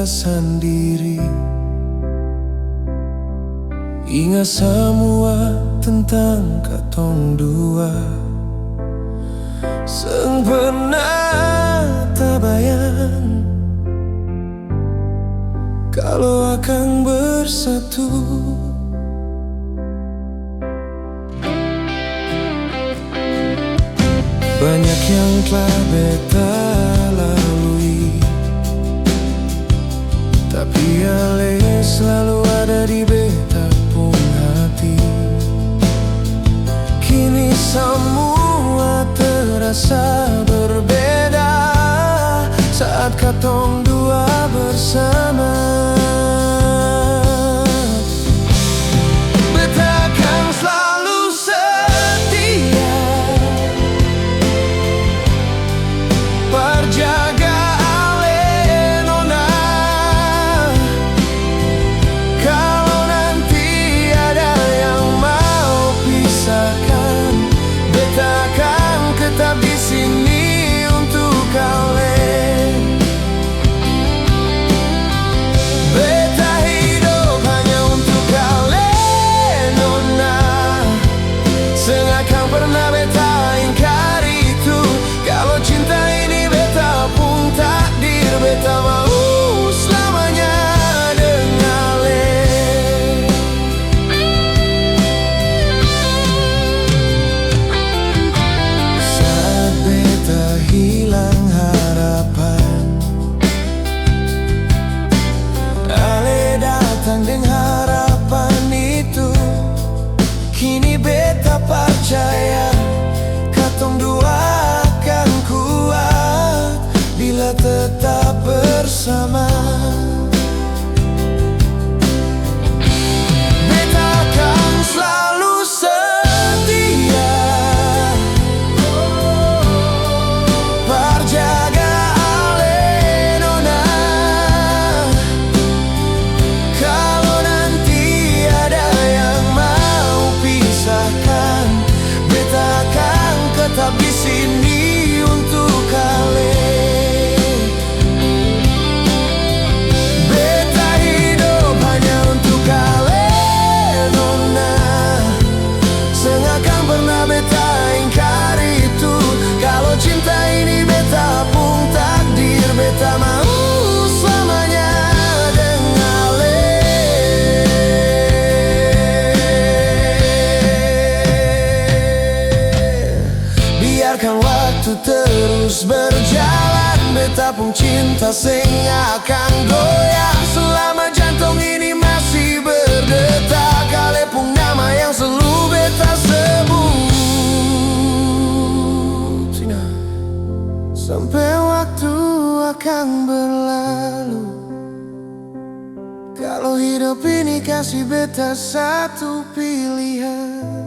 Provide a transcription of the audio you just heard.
beta sendiri. Ingat semua tentang katong dua, seng pernah terbayang kalau akan bersatu. Banyak yang telah beta lalui, tapi Ale selalu ada di beta pun hati. Kini semua terasa berbeda saat katong dua bersama. Beta akan selalu setia, berjaga Ale nona. Kalau nanti ada yang mau pisahkan, beta akan tetap di sini untuk Ale. Beta hidup hanya untuk Ale nona, seng akan pernah beta ingkari itu. Kalau cinta ini beta pun takdir, beta mau selamanya dengan Ale. Saat beta hilang harapan, Ale datang dengan harapan itu. Kini beta percaya katong dua akan kuat bila tetap bersama. Beta akan selalu setia, berjaga Ale nona. Kalau nanti ada yang mau pisahkan, beta akan tetap di sini untuk Ale. Beta hidup hanya untuk Ale nona, seng akan pernah beta ingkari itu. Kalau cinta ini beta pun takdir, beta mau selamanya dengan Ale. Biarkan waktu terus berjalan, beta pun cinta seng akan goyah. Selama jantung ini masih berdetak, Ale pun nama yang selalu beta sebut. Sina. Sampai waktu akan berlalu, kalau hidup ini kasih beta satu pilihan.